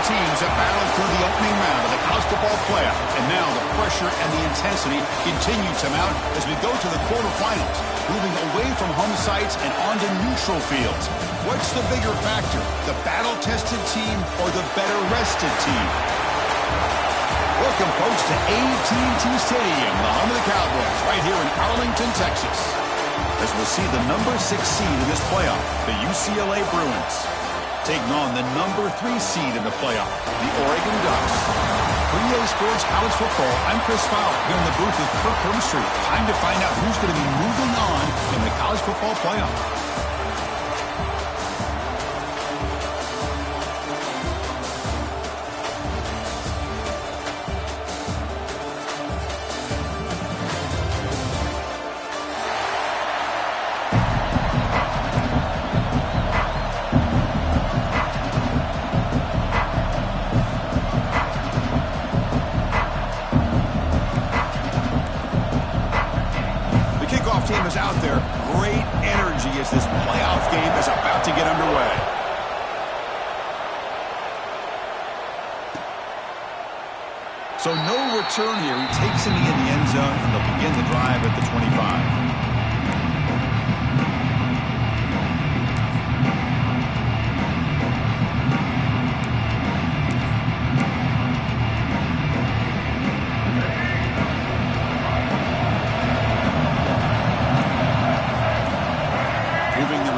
teams have battled through the opening round of the college football playoff, and now the pressure and the intensity continue to mount as we go to the quarterfinals, moving away from home sites and onto neutral fields. What's the bigger factor, the battle-tested team or the better-rested team? Welcome, folks, to AT&T Stadium, the home of the Cowboys, right here in Arlington, Texas, as we'll see the number 6 seed in this playoff, the UCLA Bruins, taking on the number 3 seed in the playoff, the Oregon Ducks. For EA Sports College Football, I'm Chris Fowler here in the booth with Kirk Herbstreit. Time to find out who's going to be moving on in the college football playoff. Team is out there. Great energy as this playoff game is about to get underway. So no return here. He takes it in the end zone, and they'll begin the drive at the 25.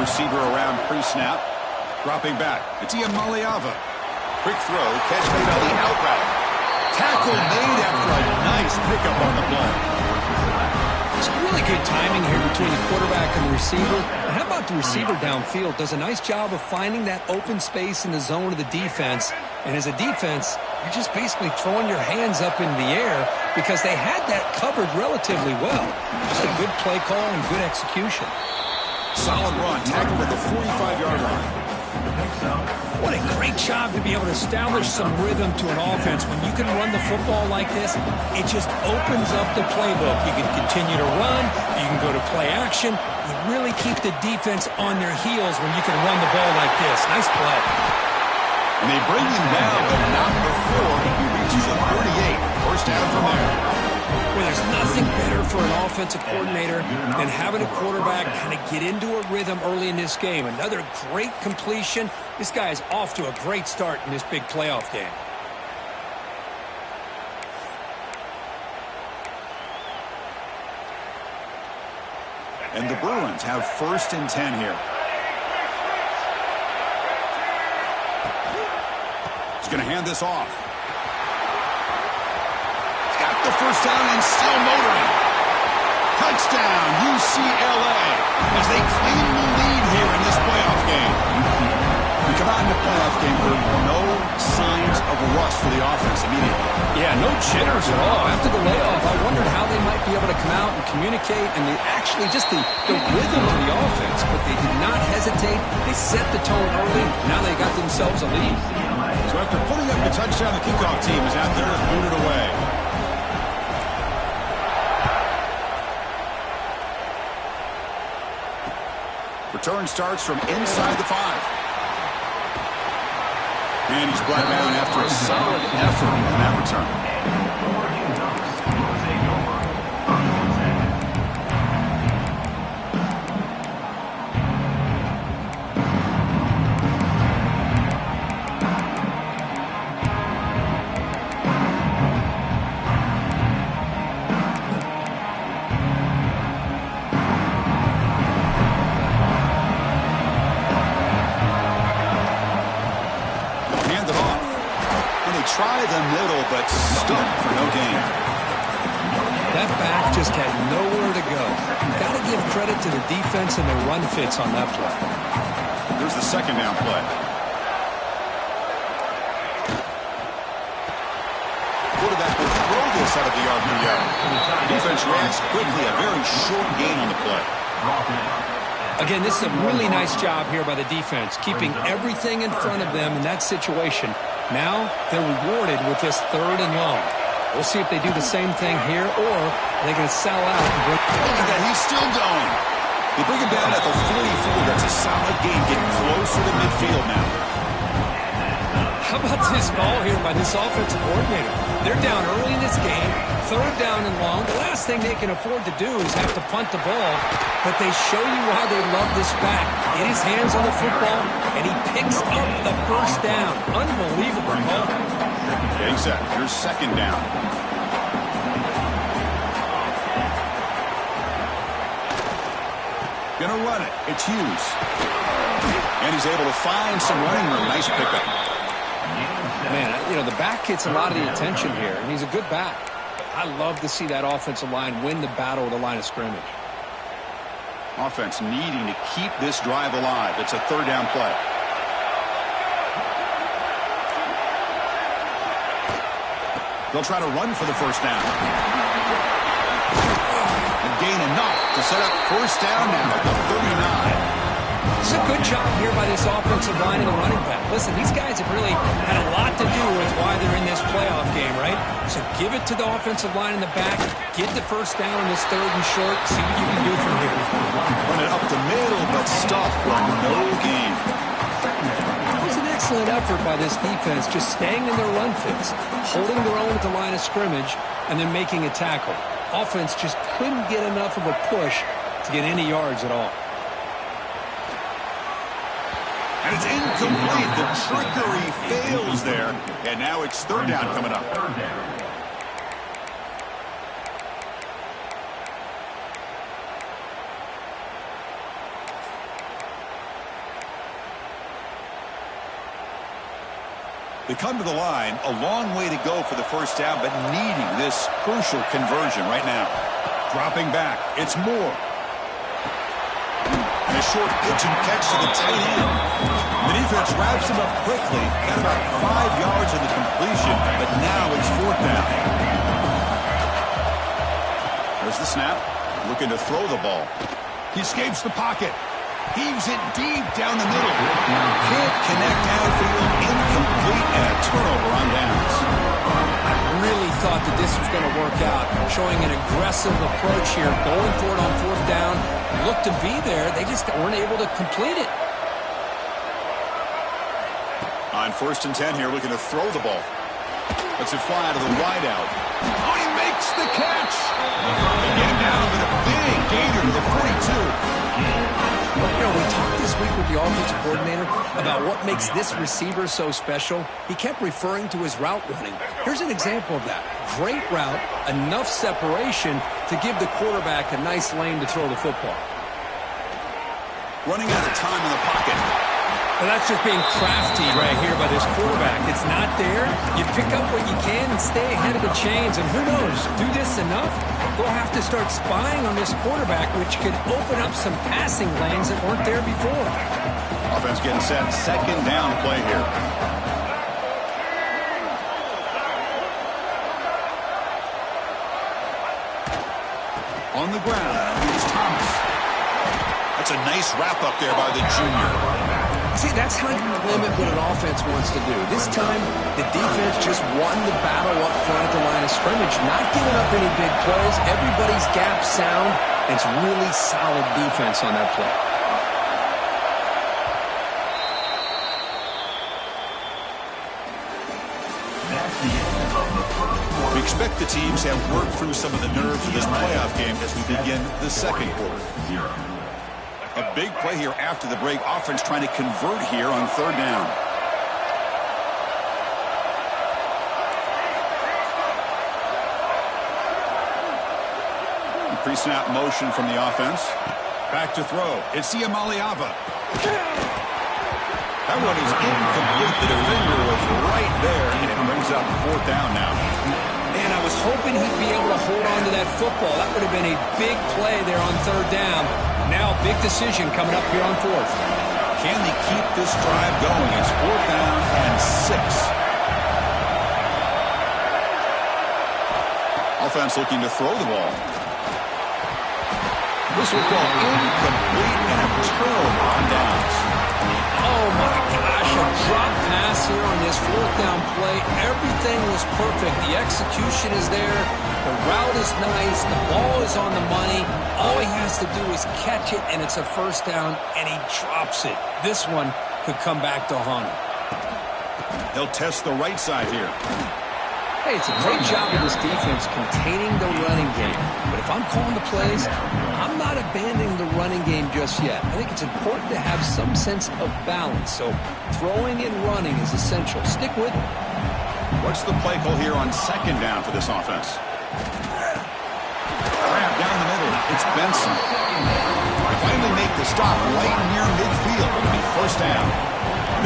Receiver around pre-snap. Dropping back. It's Maliava. Quick throw. Catch made on the out route. Tackle made after a nice pickup on the play. Some really good timing here between the quarterback and the receiver. And how about the receiver downfield? Does a nice job of finding that open space in the zone of the defense. And as a defense, you're just basically throwing your hands up in the air because they had that covered relatively well. Just a good play call and good execution. Solid run, tackled at the 45-yard line. What a great job to be able to establish some rhythm to an offense. When you can run the football like this, it just opens up the playbook. You can continue to run. You can go to play action. You really keep the defense on their heels when you can run the ball like this. Nice play. And they bring him down, but not before he reaches a 38. First down from there. Well, there's nothing better for an offensive coordinator than having a quarterback kind of get into a rhythm early in this game. Another great completion. This guy is off to a great start in this big playoff game. And the Bruins have 1st and 10 here. He's going to hand this off. The first down and still motoring. Touchdown, UCLA, as they claim the lead here in this playoff game. We come out in the playoff game with no signs of a rust for the offense immediately. Yeah, no jitters at all. After the layoff, I wondered how they might be able to come out and communicate and actually just the rhythm of the offense. But they did not hesitate. They set the tone early. Now they got themselves a lead. So after putting up the touchdown, the kickoff team is out there to boot it away. Return starts from inside the 5. And he's brought down after a solid effort on that return. Try the middle, but stuck for no gain. That back just had nowhere to go. You've got to give credit to the defense and the run fits on that play. There's the second down play. Quarterback will throw this out of the yard near yard. Defense reacts quickly, a very short gain on the play. Again, this is a really nice job here by the defense, keeping everything in front of them in that situation. Now they're rewarded with this 3rd and long. We'll see if they do the same thing here, or they're going to sell out. And look at that, he's still going. They bring him down at the 44. That's a solid gain, getting closer to midfield now. How about this call here by this offensive coordinator? They're down early in this game, third down and long. The last thing they can afford to do is have to punt the ball, but they show you why they love this back. Get his hands on the football, and he picks up the first down. Unbelievable call. Getting set. Here's second down. Gonna run it. It's Hughes. And he's able to find some running room. Nice pickup. Man, the back gets a lot of the attention here, and he's a good back. I love to see that offensive line win the battle at the line of scrimmage. Offense needing to keep this drive alive. It's a third down play. They'll try to run for the first down. And gain enough to set up first down now at the 39. It's a good job here by this offensive line and the running back. Listen, these guys have really had a lot to do with why they're in this playoff game, right? So give it to the offensive line in the back. Get the first down in this third and short. See what you can do from here. Run it up the middle, but stop for no gain. It was an excellent effort by this defense, just staying in their run fits, holding their own at the line of scrimmage, and then making a tackle. Offense just couldn't get enough of a push to get any yards at all. And it's incomplete. The trickery fails there. And now it's third down coming up. They come to the line, a long way to go for the first down, but needing this crucial conversion right now. Dropping back. It's Moore. And a short pitch and catch to the tight end. The defense wraps him up quickly. Got about 5 yards in the completion, but now it's fourth down. There's the snap. Looking to throw the ball. He escapes the pocket. Heaves it deep down the middle. Can't connect downfield. Incomplete, and a turnover on downs. I really thought that this was going to work out, showing an aggressive approach here, going for it on fourth down. Looked to be there. They just weren't able to complete it. On 1st and 10 here, looking to throw the ball. Lets it fly to the wideout. Oh, he makes the catch. They get him down with a big gainer to the 42. We talked this week with the offensive coordinator about what makes this receiver so special. He kept referring to his route running. Here's an example of that. Great route, enough separation to give the quarterback a nice lane to throw the football. Running out of time in the pocket. Well, that's just being crafty right here by this quarterback. It's not there. You pick up what you can and stay ahead of the chains. And who knows, do this enough, they'll have to start spying on this quarterback, which could open up some passing lanes that weren't there before. Offense getting set. Second down play here. On the ground, here's Thomas. That's a nice wrap up there by the junior. See, that's how you limit what an offense wants to do. This time, the defense just won the battle up front at the line of scrimmage, not giving up any big plays. Everybody's gap sound, and it's really solid defense on that play. We expect the teams have worked through some of the nerves of this playoff game as we begin the second quarter. A big play here after the break. Offense trying to convert here on third down. Pre-snap motion from the offense. Back to throw. It's Ncaa. That one is incomplete. The defender was right there, and it brings up fourth down now. Man, I was hoping he'd be able to hold on to that football. That would have been a big play there on third down. Now, big decision coming up here on fourth. Can they keep this drive going? It's fourth down and 6. Offense looking to throw the ball. This will go incomplete and a turnover on downs. Oh, my gosh, a drop pass here on this fourth down play. Everything was perfect. The execution is there. The route is nice. The ball is on the money. All he has to do is catch it, and it's a first down, and he drops it. This one could come back to haunt him. He'll test the right side here. Hey, it's a great job of this defense containing the running game. But if I'm calling the plays, I'm not abandoning the running game just yet. I think it's important to have some sense of balance. So throwing and running is essential. Stick with it. What's the play call here on second down for this offense? Grab down the middle. It's Benson. They finally make the stop right near midfield. It'll be first down.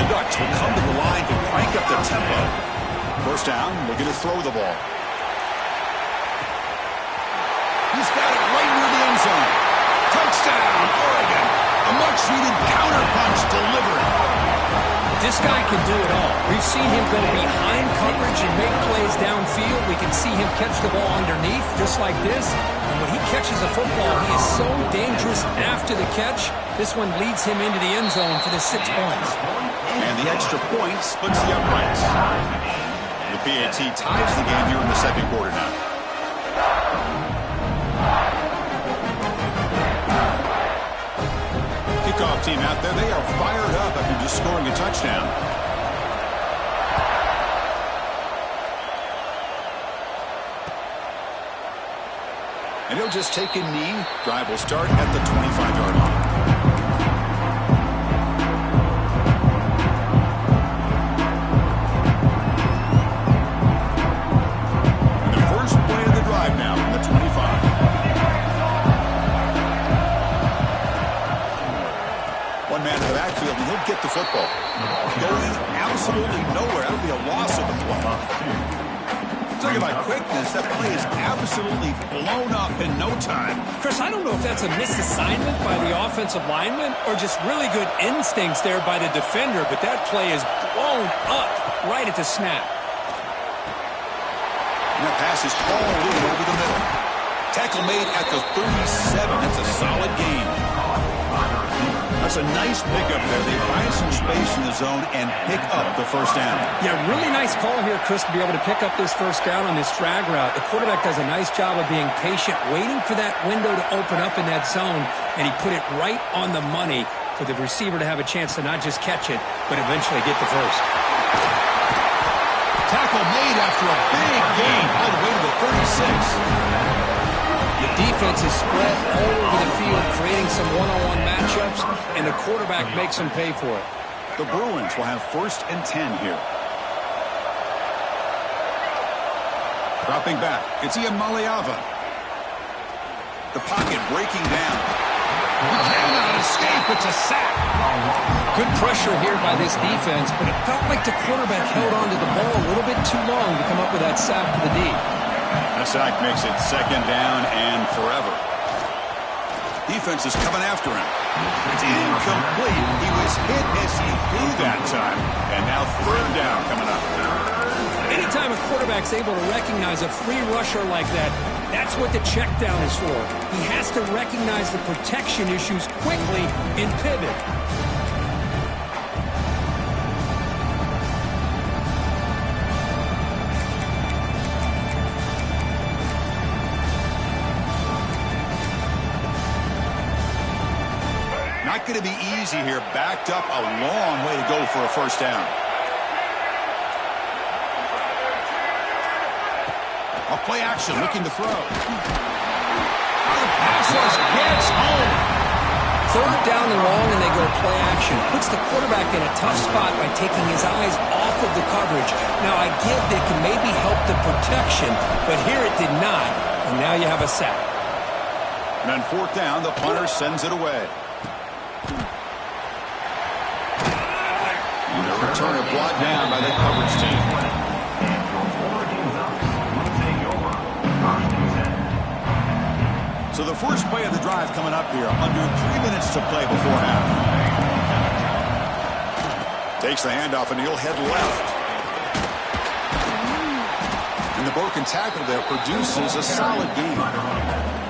The Ducks will come to the line to crank up the tempo. First down, looking to throw the ball. He's got it right near the end zone. Touchdown, Oregon. A much-needed counterpunch delivered. This guy can do it all. We've seen him go behind coverage and make plays downfield. We can see him catch the ball underneath, just like this. And when he catches a football, he is so dangerous after the catch. This one leads him into the end zone for the 6 points. And the extra point splits the uprights. The PAT ties the game here in the second quarter now. Kickoff team out there, they are fired up after just scoring a touchdown. And he'll just take a knee. Drive will start at the 25-yard line. Get the football. Going absolutely nowhere. That would be a loss of the play. Talking about quickness, that play is absolutely blown up in no time. Chris, I don't know if that's a misassignment by the offensive lineman or just really good instincts there by the defender, but that play is blown up right at the snap. And that pass is hauled in over the middle. Tackle made at the 37. That's a solid gain. That's a nice pickup there. They find some space in the zone and pick up the first down. Yeah, really nice call here, Chris, to be able to pick up this first down on this drag route. The quarterback does a nice job of being patient, waiting for that window to open up in that zone, and he put it right on the money for the receiver to have a chance to not just catch it, but eventually get the first. Tackle made after a big gain all the way to the 36. The defense is spread all over the field, creating some one-on-one matchups, and the quarterback makes them pay for it. The Bruins will have first and 10 here. Dropping back, it's Iamaleava. The pocket breaking down. He cannot escape, it's a sack. Good pressure here by this defense, but it felt like the quarterback held onto the ball a little bit too long to come up with that sack for the D. A sack makes it second down and forever. Defense is coming after him. It's incomplete. He was hit as he threw that time. And now third down coming up. Anytime a quarterback's able to recognize a free rusher like that, that's what the check down is for. He has to recognize the protection issues quickly and pivot. Not going to be easy here. Backed up a long way to go for a first down. A play action looking to throw. The pass gets home. Third down and long, and they go play action. Puts the quarterback in a tough spot by taking his eyes off of the coverage. Now, I get that can maybe help the protection, but here it did not, and now you have a sack. And on fourth down, the punter sends it away. And the returner brought down by the coverage team. So the first play of the drive coming up here. Under 3 minutes to play before half. Takes the handoff and he'll head left. And the broken tackle there produces a solid gain.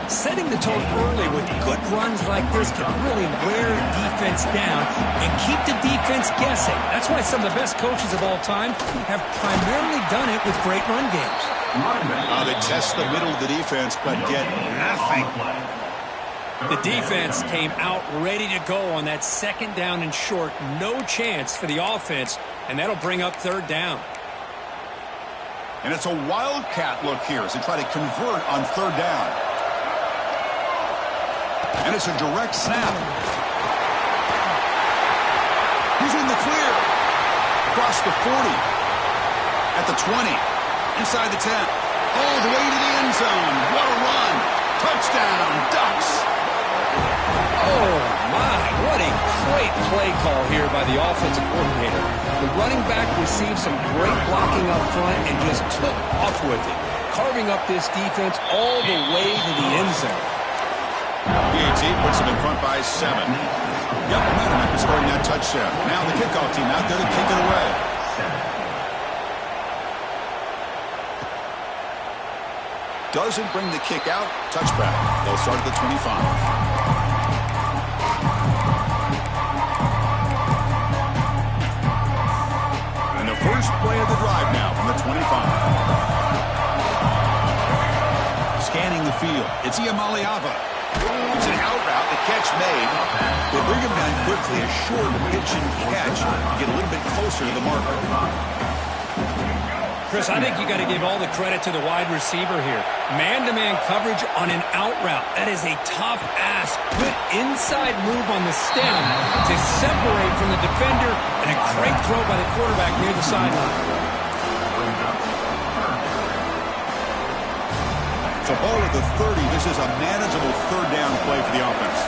Setting the tone early with good runs like this can really wear defense down and keep the defense guessing. That's why some of the best coaches of all time have primarily done it with great run games. They test the middle of the defense, but get nothing. The defense came out ready to go on that second down and short. No chance for the offense, and that'll bring up third down. And it's a wildcat look here as they try to convert on third down. And it's a direct snap. He's in the clear. Across the 40. At the 20. Inside the 10. All the way to the end zone. What a run. Touchdown, Ducks. Oh, my. What a great play call here by the offensive coordinator. The running back received some great blocking up front and just took off with it, carving up this defense all the way to the end zone. Ncaa puts them in front by 7. Got momentum after scoring that touchdown. Now the kickoff team out there to kick it away. Doesn't bring the kick out. Touchback. They'll start at the 25. First play of the drive now from the 25. Scanning the field. It's Ncaa. It's an out route. The catch made. They bring him down quickly. A short pitch and catch. Get a little bit closer to the marker. Chris, I think you got to give all the credit to the wide receiver here. Man-to-man coverage on an out route. That is a tough ask. Good inside move on the stem to separate from the defender, and a great throw by the quarterback near the sideline. It's a ball at the 30. This is a manageable third down play for the offense.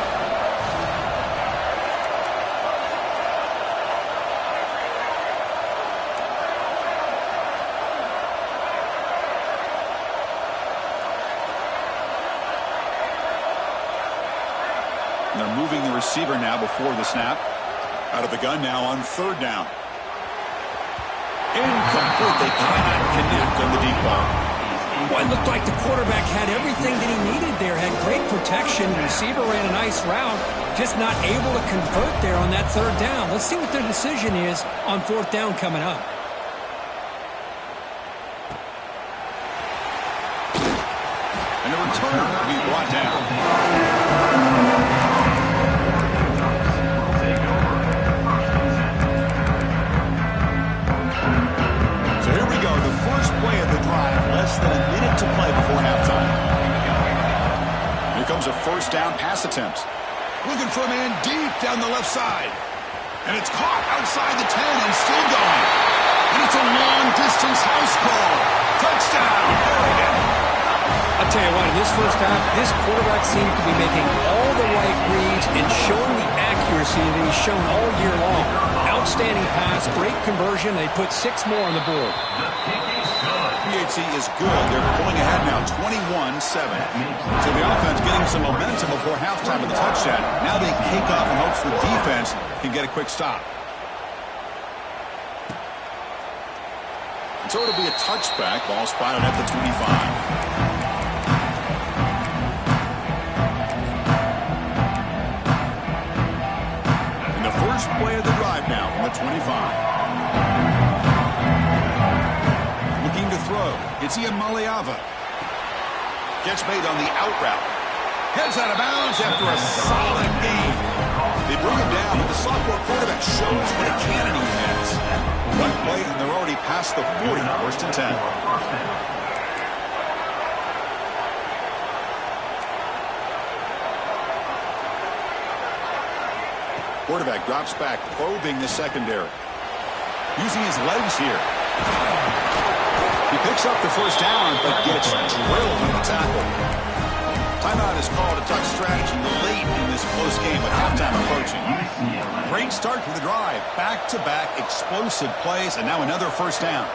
They're moving the receiver now before the snap. Out of the gun now on third down. Incomplete. They cannot connect on the deep ball. Well, it looked like the quarterback had everything that he needed there. Had great protection. The receiver ran a nice route. Just not able to convert there on that third down. Let's see what their decision is on fourth down coming up. And the returner will be brought down. Play of the drive, less than a minute to play before halftime. Here comes a first down pass attempt. Looking for a man deep down the left side. And it's caught outside the 10 and still going. And it's a long-distance house call. Touchdown, Oregon. I'll tell you what, in this first half, this quarterback seems to be making all the right reads and showing the accuracy that he's shown all year long. Outstanding pass, great conversion. They put 6 more on the board. Ncaa is good. They're pulling ahead now, 21-7. So the offense getting some momentum before halftime with the touchdown. Now they kick off in hopes the defense can get a quick stop. And so it'll be a touchback. Ball spotted at the 25. First play of the drive now from the 25. Looking to throw. It's Ncaa. Catch made on the out route. Heads out of bounds after a solid game. They bring him down, but the sophomore quarterback shows what a cannon he has. One play, and they're already past the 40. First and 10. Quarterback drops back, probing the secondary. Using his legs here. He picks up the first down, but gets drilled on the tackle. Timeout is called to talk strategy late in this close game with halftime approaching. Great start to the drive. Back-to-back explosive plays, and now another first down.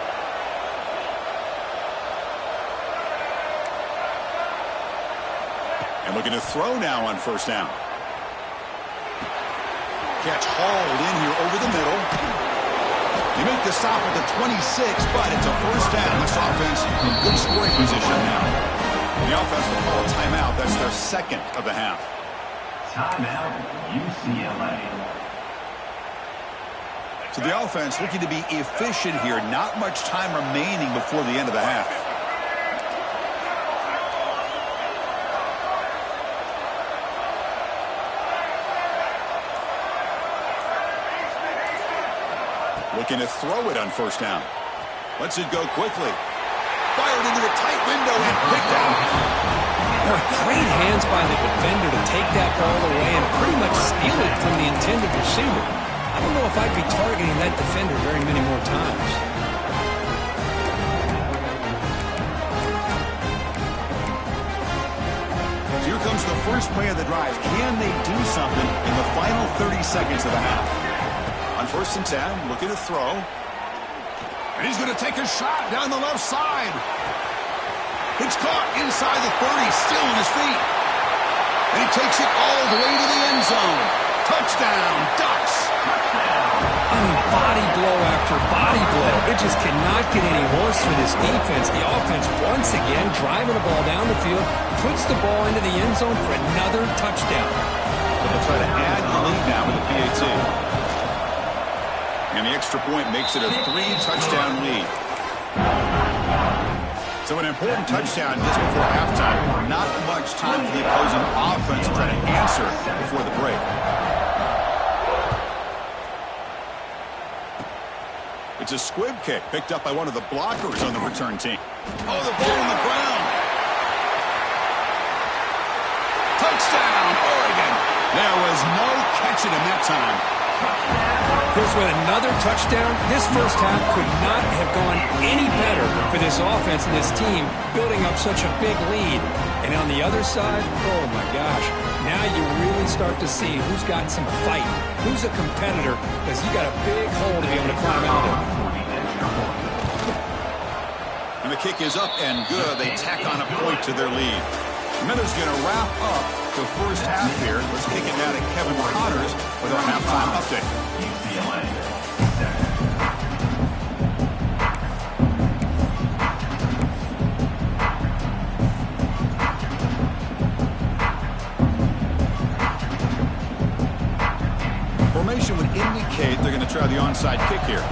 And looking to throw now on first down. Catch hauled in here over the middle. They make the stop at the 26, but it's a first down. This offense in good scoring position now. The offense will call a timeout. That's their second of the half. Timeout, UCLA. So the offense looking to be efficient here. Not much time remaining before the end of the half. Looking to throw it on first down. Lets it go quickly. Fired into a tight window and picked out. Great hands by the defender to take that ball away and pretty much steal it from the intended receiver. I don't know if I'd be targeting that defender very many more times. Here comes the first play of the drive. Can they do something in the final 30 seconds of the half? On first and 10, looking to throw. And he's going to take a shot down the left side. It's caught inside the 30, still on his feet. And he takes it all the way to the end zone. Touchdown, Ducks. I mean, body blow after body blow. It just cannot get any worse for this defense. The offense, once again, driving the ball down the field, puts the ball into the end zone for another touchdown. They'll try to add the lead now with the PAT. And the extra point makes it a 3-touchdown lead. So an important touchdown just before halftime. Not much time for the opposing offense to try to answer before the break. It's a squib kick picked up by one of the blockers on the return team. Oh, the ball on the ground. Touchdown, Oregon. There was no catching him that time. Chris, with another touchdown, this first half could not have gone any better for this offense and this team, building up such a big lead. And on the other side, oh my gosh, now you really start to see who's got some fight, who's a competitor, because you got a big hole to be able to climb out of. And the kick is up and good. They tack on a point to their lead. Miller's going to wrap up the first half here. Let's kick it now to Kevin Connors with our halftime update. Formation would indicate they're going to try the onside kick here.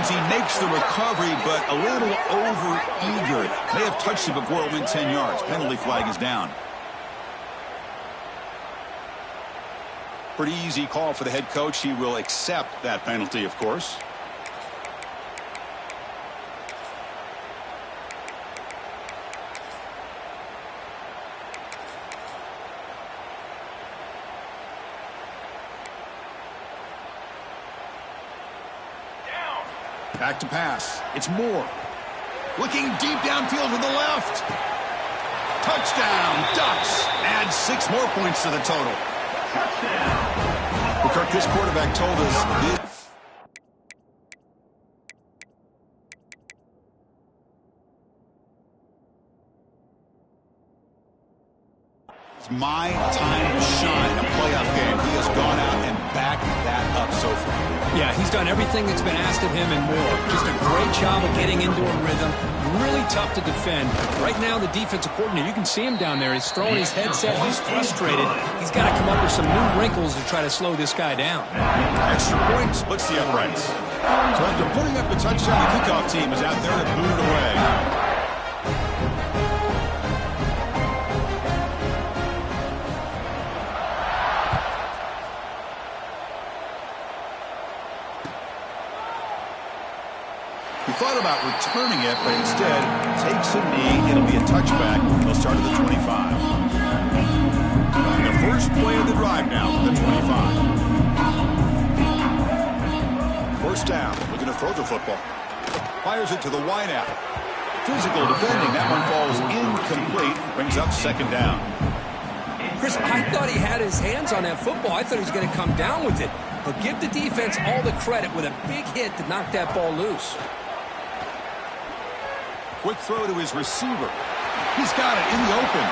He makes the recovery, but a little over-eager. May have touched it before it went 10 yards. Penalty flag is down. Pretty easy call for the head coach. He will accept that penalty, of course. Back to pass. It's Moore. Looking deep downfield to the left. Touchdown, Ducks. Add 6 more points to the total. Well, Kirk, this quarterback told us it's my time to shine in a playoff game. He has gone out and backed that up so far. Yeah, he's done everything that's been asked of him and more. Just a great job of getting into a rhythm. Really tough to defend. Right now, the defensive coordinator, you can see him down there. He's throwing his headset. He's frustrated. He's got to come up with some new wrinkles to try to slow this guy down. Extra point splits the uprights. So after putting up the touchdown, the kickoff team is out there to boot it away. He thought about returning it, but instead takes a knee. It'll be a touchback. They'll start at the 25. And the first play of the drive now from the 25. First down, looking to throw the football. Fires it to the wideout. Physical defending. That one falls incomplete. Brings up second down. Chris, I thought he had his hands on that football. I thought he was going to come down with it. But give the defense all the credit with a big hit to knock that ball loose. Quick throw to his receiver. He's got it in the open.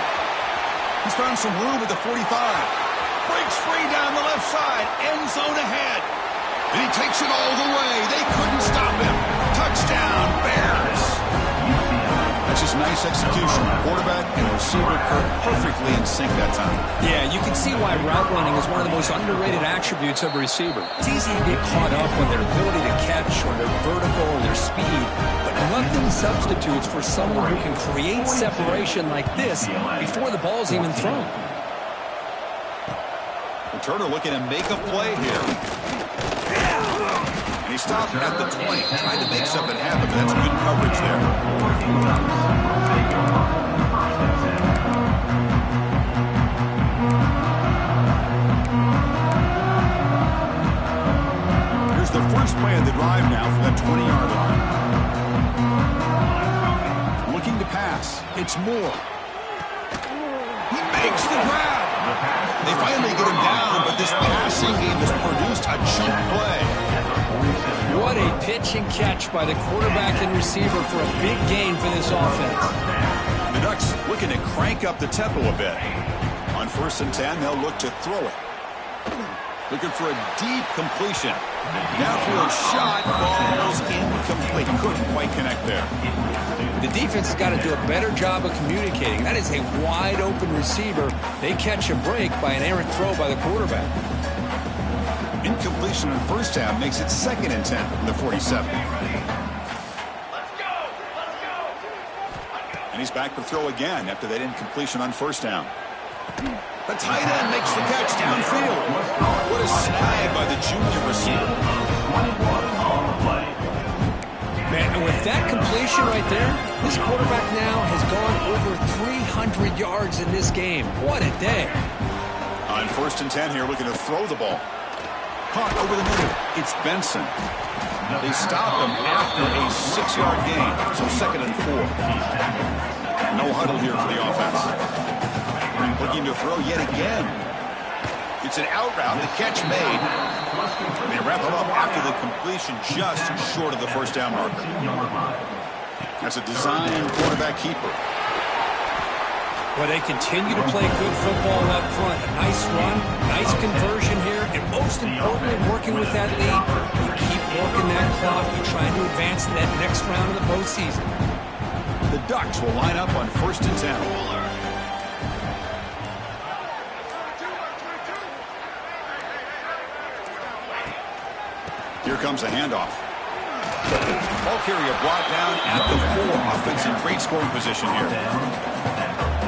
He's found some room at the 45. Breaks free down the left side. End zone ahead. And he takes it all the way. They couldn't stop him. Touchdown, Bears. That's just nice execution. Quarterback and receiver perfectly in sync that time. Yeah, you can see why route running is one of the most underrated attributes of a receiver. It's easy to get caught up on their ability to catch or their vertical or their speed, but nothing substitutes for someone who can create separation like this before the ball's even thrown. Turner looking to make a play here. And he stopped at the 20, trying to make something happen, but that's good coverage there. Here's the first play of the drive now from the 20-yard line. Looking to pass. It's Moore. He makes the grab. They finally get him down, but this passing game has produced a chunk play. What a pitch and catch by the quarterback and receiver for a big gain for this offense. The Ducks looking to crank up the tempo a bit. On 1st and 10, they'll look to throw it. Looking for a deep completion. Downfield shot, falls incomplete. Couldn't quite connect there. The defense has got to do a better job of communicating. That is a wide-open receiver. They catch a break by an errant throw by the quarterback. Incompletion on 1st down makes it 2nd and 10 from the 47. And he's back to throw again after that incompletion on 1st down. The tight end makes the catch downfield. What a snag by the junior receiver. Man, and with that completion right there, this quarterback now has gone over 300 yards in this game. What a day. On 1st and 10 here, looking to throw the ball. Caught over the middle. It's Benson. They stop him after a 6-yard gain, so 2nd and 4. No huddle here for the offense. Looking to throw yet again. It's an out route. The catch made. They wrap him up after the completion just short of the 1st down marker. That's a design quarterback keeper. Well, they continue to play good football up front. A nice run, nice conversion here, and most importantly, working with that lead, you keep working that clock. You're trying to advance to that next round of the postseason. The Ducks will line up on 1st and 10. Here comes a handoff. Ball carrier brought down at the 4. Offensive great scoring position here.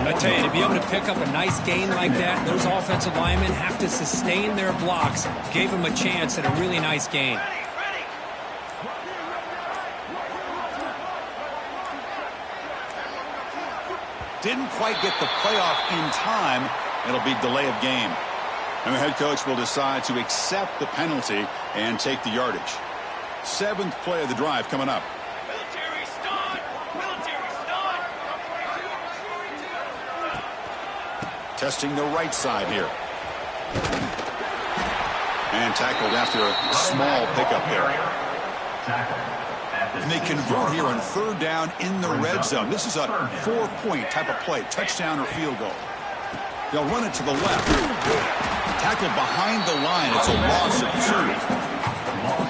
I tell you, to be able to pick up a nice gain like that, those offensive linemen have to sustain their blocks. Gave them a chance at a really nice gain. Didn't quite get the playoff in time. It'll be delay of game. And the head coach will decide to accept the penalty and take the yardage. 7th play of the drive coming up. Military stun! Military stun! Testing the right side here. And tackled after a small pickup there. And they convert here on 3rd down in the red zone. This is a 4-point type of play, touchdown or field goal. They'll run it to the left. Tackled behind the line. It's a loss of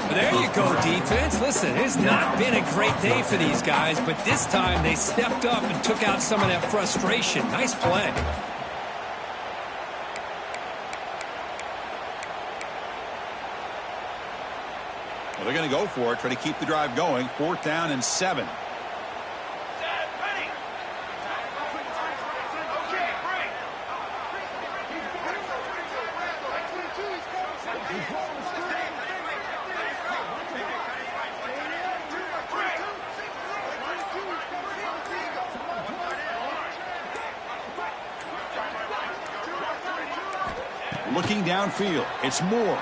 2. There you go, defense. Listen, it's not been a great day for these guys, but this time they stepped up and took out some of that frustration. Nice play. Well, they're going to go for it, try to keep the drive going. 4th down and 7. Looking downfield, it's Moore.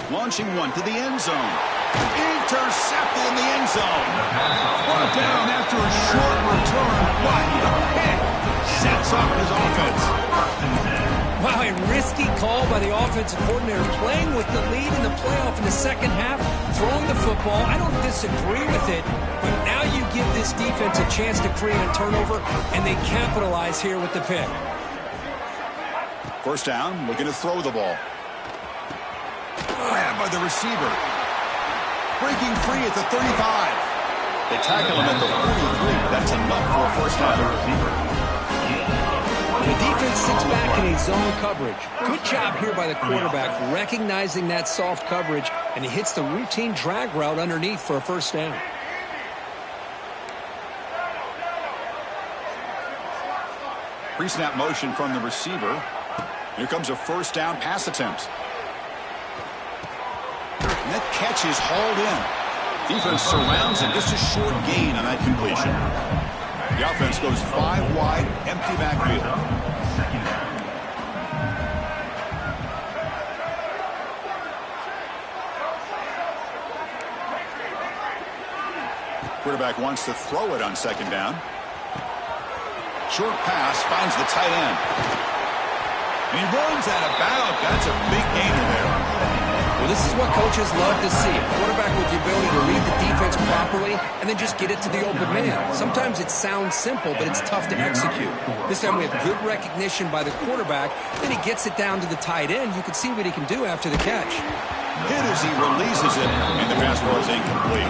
Launching one to the end zone. Intercepted in the end zone. Brought down after a short return. What a hit. Sets up his offense. Wow, a risky call by the offensive coordinator, playing with the lead in the playoff in the 2nd half, throwing the football. I don't disagree with it, but now you give this defense a chance to create a turnover, and they capitalize here with the pick. 1st down, looking to throw the ball. Grabbed by the receiver. Breaking free at the 35. They tackle him at the 43. That's enough for a 1st down. The defense sits back in a zone coverage. Good job here by the quarterback, recognizing that soft coverage, and he hits the routine drag route underneath for a 1st down. Pre-snap motion from the receiver. Here comes a first down pass attempt. And that catch is hauled in. Defense surrounds him. Just a short gain on that completion. The offense goes 5 wide, empty backfield. Quarterback wants to throw it on second down. Short pass finds the tight end. And he runs out of bounds. That's a big gainer there. Well, this is what coaches love to see. A quarterback with the ability to read the defense properly and then just get it to the open man. Sometimes it sounds simple, but it's tough to execute. This time we have good recognition by the quarterback. Then he gets it down to the tight end. You can see what he can do after the catch. Hit as he releases it, and the pass ball is incomplete.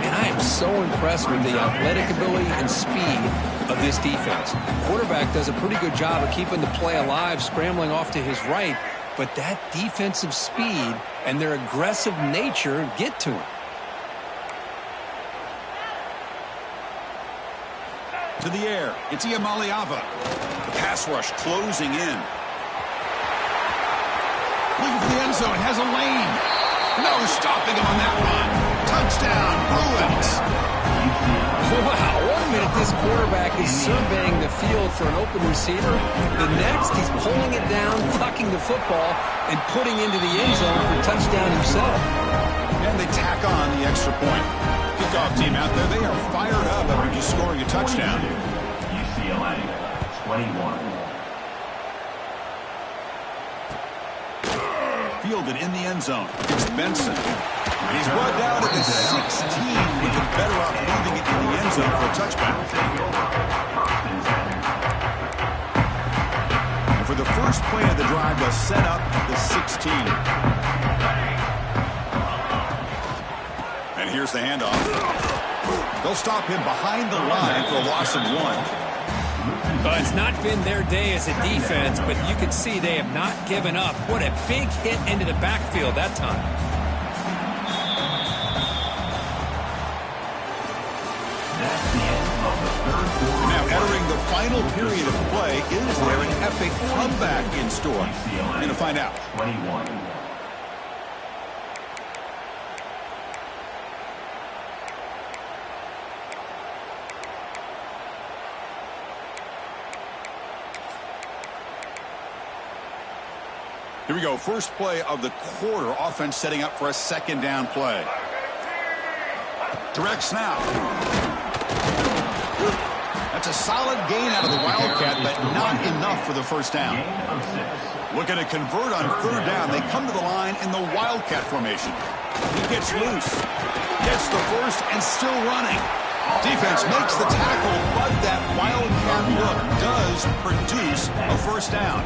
And I am so impressed with the athletic ability and speed of this defense. Quarterback does a pretty good job of keeping the play alive, scrambling off to his right. But that defensive speed and their aggressive nature get to him. To the air, it's Ncaa. The pass rush closing in. Looking for the end zone, has a lane. No stopping him on that run. Touchdown, Bruins. Wow, 1 minute this quarterback is surveying the field for an open receiver. The next, he's pulling it down, tucking the football, and putting into the end zone for a touchdown himself. And they tack on the extra point. Kickoff team out there, they are fired up after just scoring a touchdown. UCLA, 21. Fielded in the end zone. It's Benson. He's brought down at the 16 with the better off leaving it in the end zone for a touchback. And for the first play of the drive, they'll set up the 16. And here's the handoff. They'll stop him behind the line for a loss of 1. It's not been their day as a defense, but you can see they have not given up. What a big hit into the backfield that time. Now entering the final period of play, is there an epic comeback in store? We're going to find out. 21. Here we go. First play of the quarter. Offense setting up for a second down play. Direct snap. That's a solid gain out of the Wildcat, but not enough for the first down. Looking to convert on third down. They come to the line in the Wildcat formation. He gets loose. Gets the first and still running. Defense makes the tackle, but that Wildcat look does produce a first down.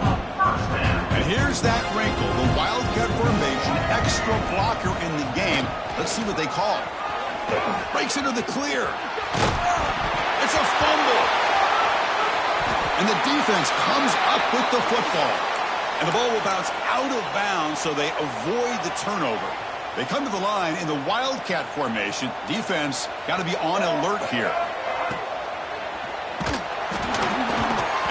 And here's that wrinkle, the Wildcat formation, extra blocker in the game. Let's see what they call. Breaks into the clear. It's a fumble. And the defense comes up with the football. And the ball will bounce out of bounds, so they avoid the turnover. They come to the line in the Wildcat formation. Defense got to be on alert here.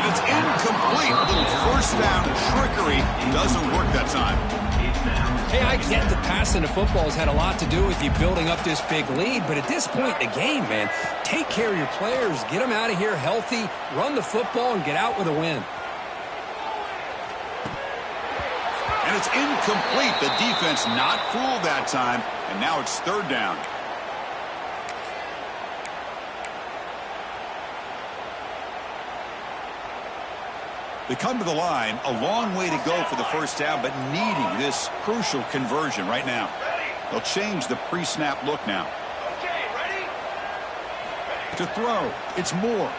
And it's incomplete. A little first down trickery doesn't work that time. Hey, I get that passing the football has had a lot to do with you building up this big lead, but at this point in the game, man, take care of your players. Get them out of here healthy, run the football, and get out with a win. And it's incomplete. The defense not fooled that time, and now it's third down. They come to the line, a long way to go for the first down, but needing this crucial conversion right now. They'll change the pre-snap look now. Okay, ready? To throw, it's Moore.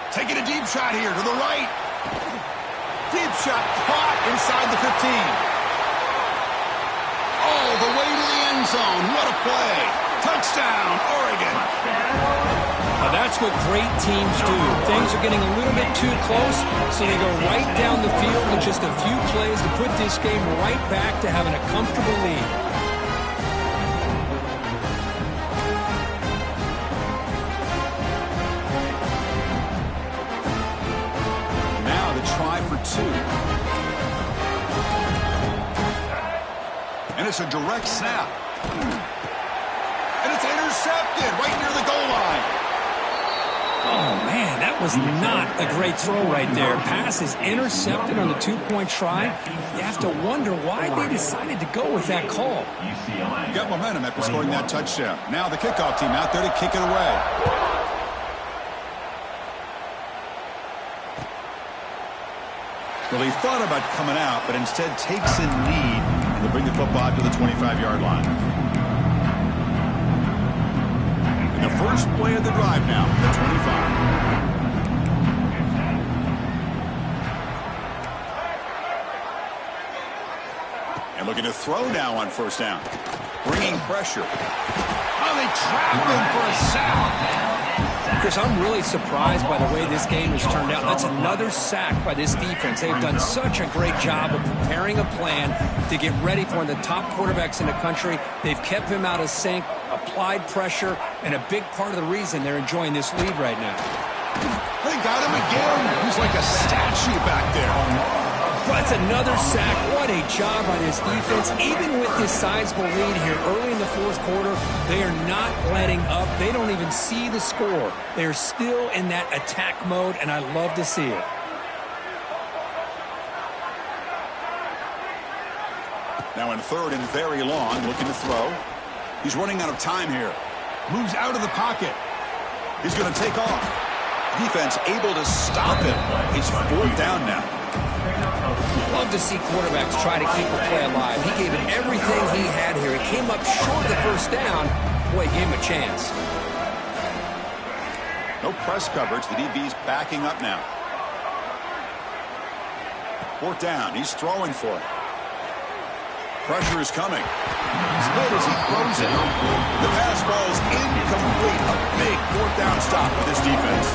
Taking a deep shot here to the right. Deep shot caught inside the 15. All the way to the end zone. What a play. Touchdown, Oregon. Now that's what great teams do. Things are getting a little bit too close, so they go right down the field with just a few plays to put this game right back to having a comfortable lead. Now the try for two. it's a direct snap. And it's intercepted right near the goal line. Oh, man, that was not a great throw right there. Pass is intercepted on the two-point try. You have to wonder why they decided to go with that call. You got momentum after scoring that touchdown. Now the kickoff team out there to kick it away. Well, he thought about coming out, but instead takes a knee and will bring the football to the 25-yard line. And the first play of the drive now, the 25. And looking to throw now on first down. Bringing pressure. Oh, they trap him for a sack. Chris, I'm really surprised by the way this game has turned out. That's another sack by this defense. They've done such a great job of preparing a plan to get ready for one of the top quarterbacks in the country. They've kept him out of sync, applied pressure, and a big part of the reason they're enjoying this lead right now. They got him again. He's like a statue back there. That's another sack. What a job by this defense. Even with this sizable lead here early in the fourth quarter, they are not letting up. They don't even see the score. They're still in that attack mode, and I love to see it. Now in third and very long, looking to throw. He's running out of time here. Moves out of the pocket. He's going to take off. Defense able to stop him. He's fourth down now. Love to see quarterbacks try to keep a play alive. He gave it everything he had here. He came up short of the first down. Boy, he gave him a chance. No press coverage. The DB's backing up now. Fourth down. He's throwing for it. Pressure is coming. He's hit as he throws it. The pass falls incomplete. A big fourth down stop for this defense.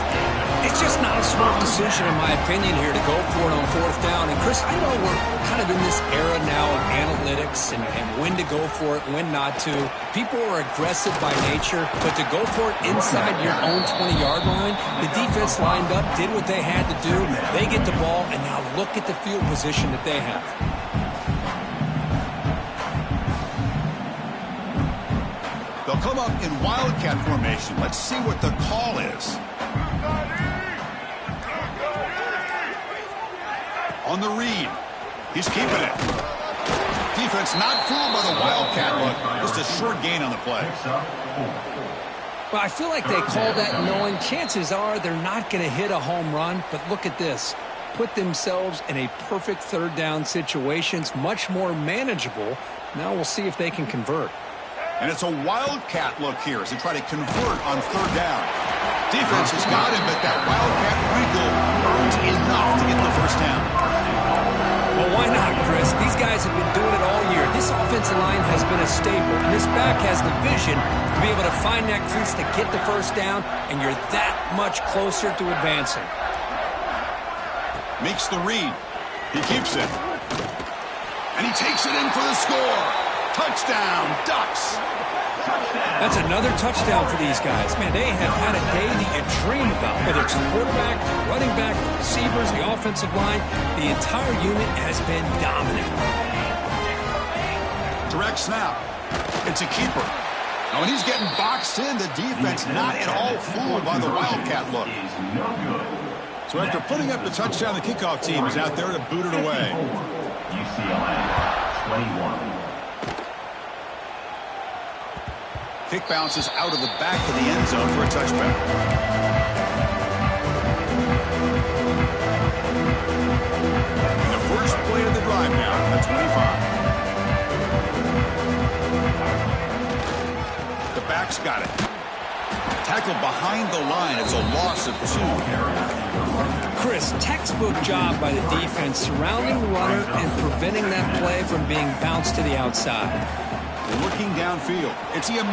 It's just not a smart decision, in my opinion, here to go for it on fourth down. And, Chris, I know we're kind of in this era now of analytics and when to go for it, when not to. People are aggressive by nature, but to go for it inside your own 20-yard line, the defense lined up, did what they had to do. They get the ball, and now look at the field position that they have. They'll come up in wildcat formation. Let's see what the call is. On the read. He's keeping it. Defense not fooled by the wildcat look. Just a short gain on the play. Well, I feel like they called that knowing chances are they're not going to hit a home run. But look at this. Put themselves in a perfect third down situations. Much more manageable. Now we'll see if they can convert. And it's a wildcat look here as they try to convert on third down. Defense has got him, but that wildcat wrinkle earns enough to get the first down. Well, why not, Chris? These guys have been doing it all year. This offensive line has been a staple, and this back has the vision to be able to find that crease to get the first down, and you're that much closer to advancing. Makes the read. He keeps it. And he takes it in for the score. Touchdown, Ducks. That's another touchdown for these guys. Man, they have had a day that you dream about. Whether it's the quarterback, the running back, the receivers, the offensive line, the entire unit has been dominant. Direct snap. It's a keeper. Now, when he's getting boxed in, the defense not at all fooled by the wildcat look. So after putting up the touchdown, the kickoff team is out there to boot it away. UCLA, 21. Kick bounces out of the back of the end zone for a touchback. And the first play of the drive now at 25. The back's got it. Tackled behind the line. It's a loss of 2. Chris, textbook job by the defense surrounding the runner and preventing that play from being bounced to the outside. Looking downfield. It's Ncaa.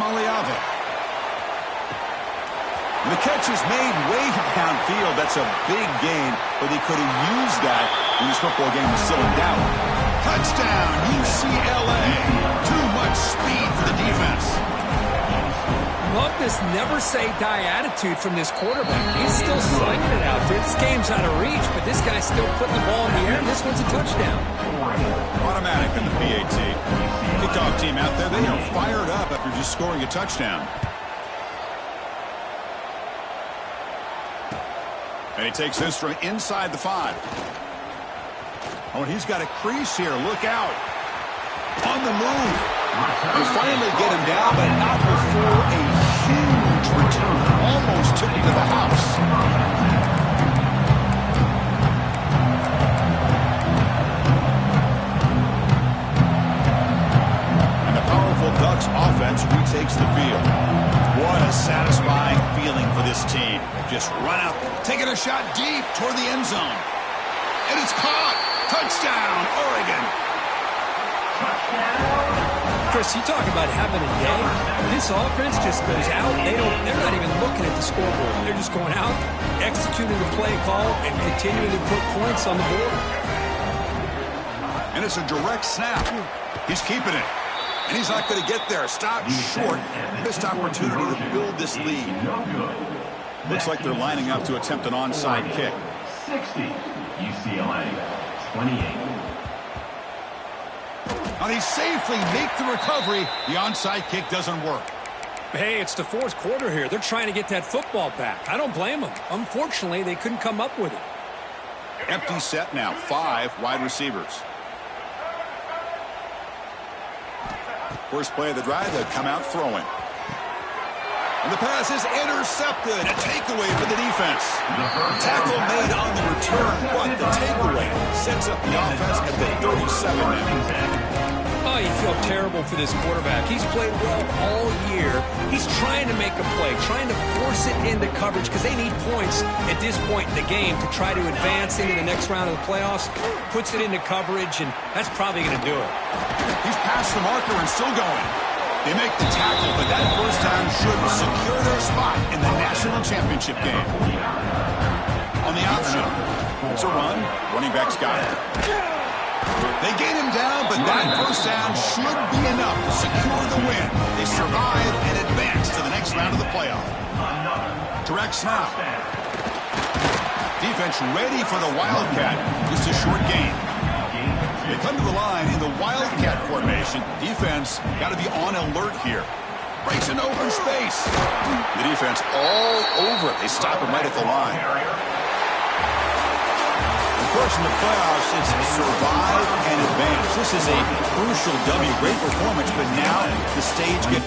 The catch is made way downfield. That's a big gain, but he could have used that when this football game was still in doubt. Touchdown, UCLA. Too much speed for the defense. Love this never-say-die attitude from this quarterback. He's still slinging it out there. This game's out of reach, but this guy's still putting the ball in the air, and this one's a touchdown. Automatic on the PAT. Kickoff team out there, they are fired up after just scoring a touchdown. And he takes this from inside the 5. Oh, and he's got a crease here. Look out. On the move. They finally get him down, but not before a huge return. Almost took him to the house. And the powerful Ducks offense retakes the field. What a satisfying feeling for this team. Just run out, taking a shot deep toward the end zone. And it's caught. Touchdown, Oregon. Chris, you talk about having a day. This offense just goes out. They're not even looking at the scoreboard. They're just going out, executing the play call, and continuing to put points on the board. And it's a direct snap. He's keeping it. And he's not going to get there. Stopped short. Missed opportunity to build this lead. Looks like they're lining up to attempt an onside kick. 60, UCLA, 28. Now they safely make the recovery. The onside kick doesn't work. Hey, it's the fourth quarter here. They're trying to get that football back. I don't blame them. Unfortunately, they couldn't come up with it. Empty set now. 5 wide receivers. First play of the drive, they'll come out throwing. And the pass is intercepted. A takeaway for the defense. Tackle made on the return, but the takeaway sets up the offense at the 37 now. Oh, you feel terrible for this quarterback. He's played well all year. He's trying to make a play, trying to force it into coverage because they need points at this point in the game to try to advance into the next round of the playoffs. Puts it into coverage, and that's probably going to do it. He's past the marker and still going. They make the tackle, but that first down should secure their spot in the national championship game. On the option, it's a run. Running back's got it. They gain him down, but that first down should be enough to secure the win. They survive and advance to the next round of the playoff. Direct snap. Defense ready for the Wildcat. Just a short gain. They come to the line in the Wildcat formation. Defense got to be on alert here. Breaks into open space. The defense all over it. They stop him right at the line. Of course, in the playoffs, it's survive and advance. This is a crucial W. Great performance, but now the stage gets...